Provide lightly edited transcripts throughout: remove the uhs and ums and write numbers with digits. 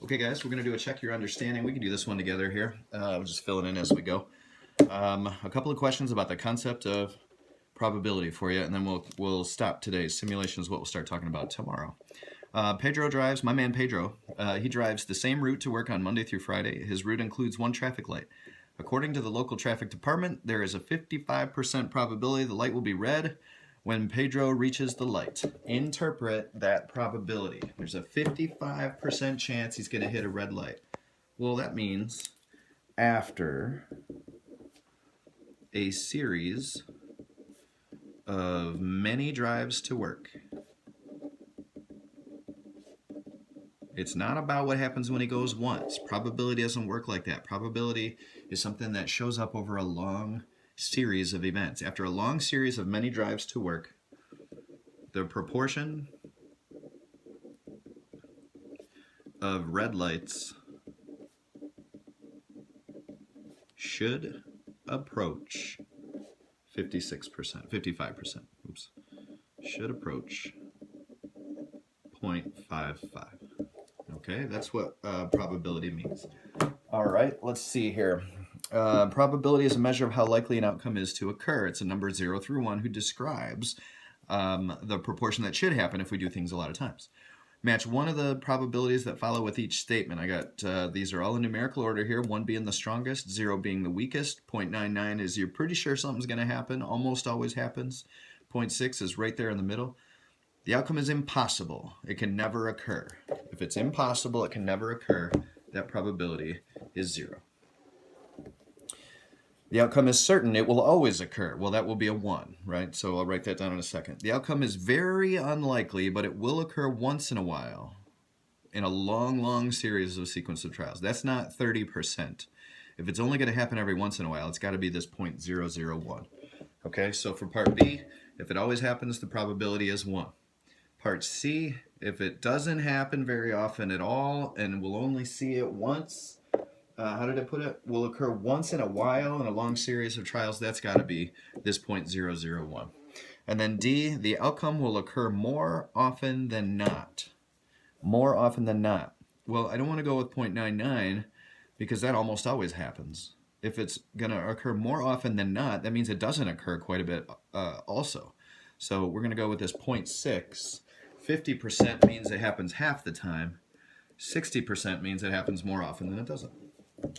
Okay, guys, we're going to do a check your understanding. We can do this one together here. We'll just fill it in as we go. A couple of questions about the concept of probability for you, and then we'll stop today. Simulation is what we'll start talking about tomorrow. Pedro drives, my man Pedro, he drives the same route to work on Monday through Friday. His route includes one traffic light. According to the local traffic department, there is a 55% probability the light will be red when Pedro reaches the light. Interpret that probability. There's a 55% chance he's going to hit a red light. Well, that means after a series of many drives to work. It's not about what happens when he goes once. Probability doesn't work like that. Probability is something that shows up over a long series of events. After a long series of many drives to work, the proportion of red lights should approach 55%. Oops. Should approach 0.55. Okay, that's what probability means. All right, let's see here. Probability is a measure of how likely an outcome is to occur. It's a number 0 through 1 who describes the proportion that should happen if we do things a lot of times. Match one of the probabilities that follow with each statement. I got, these are all in numerical order here, 1 being the strongest, 0 being the weakest. 0.99 is you're pretty sure something's going to happen, almost always happens. 0.6 is right there in the middle. The outcome is impossible. It can never occur. If it's impossible, it can never occur. That probability is 0. The outcome is certain. It will always occur. Well, that will be a 1, right? So I'll write that down in a second. The outcome is very unlikely, but it will occur once in a while in a long, long series of sequence of trials. That's not 30%. If it's only going to happen every once in a while, it's got to be this 0.001. Okay, so for part B, if it always happens, the probability is 1. Part C, if it doesn't happen very often at all and we'll only see it once, how did I put it? Will occur once in a while in a long series of trials. That's got to be this 0.001. And then D, the outcome will occur more often than not. More often than not. Well, I don't want to go with 0.99 because that almost always happens. If it's going to occur more often than not, that means it doesn't occur quite a bit also. So we're going to go with this 0.6. 50% means it happens half the time. 60% means it happens more often than it doesn't.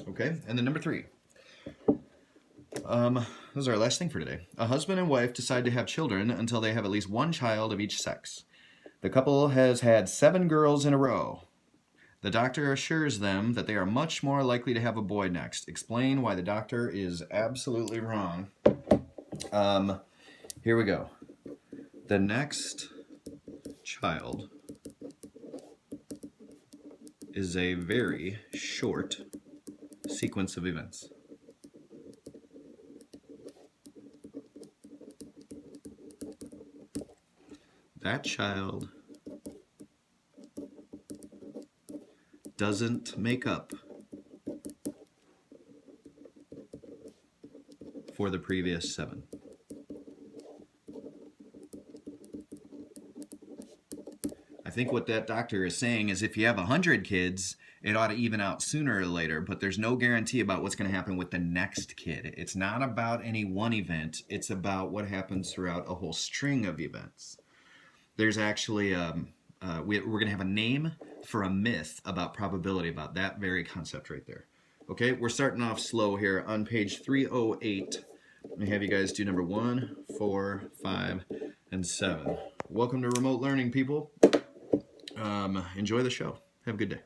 Okay, and then number 3. This is our last thing for today. A husband and wife decide to have children until they have at least one child of each sex. The couple has had 7 girls in a row. The doctor assures them that they are much more likely to have a boy next. Explain why the doctor is absolutely wrong. Here we go. The next child is a very short sequence of events. That child doesn't make up for the previous 7. I think what that doctor is saying is if you have 100 kids, it ought to even out sooner or later, but there's no guarantee about what's going to happen with the next kid. It's not about any one event. It's about what happens throughout a whole string of events. There's actually, we're going to have a name for a myth about probability, about that very concept right there. Okay, we're starting off slow here on page 308. Let me have you guys do number 1, 4, 5, and 7. Welcome to remote learning, people. Enjoy the show. Have a good day.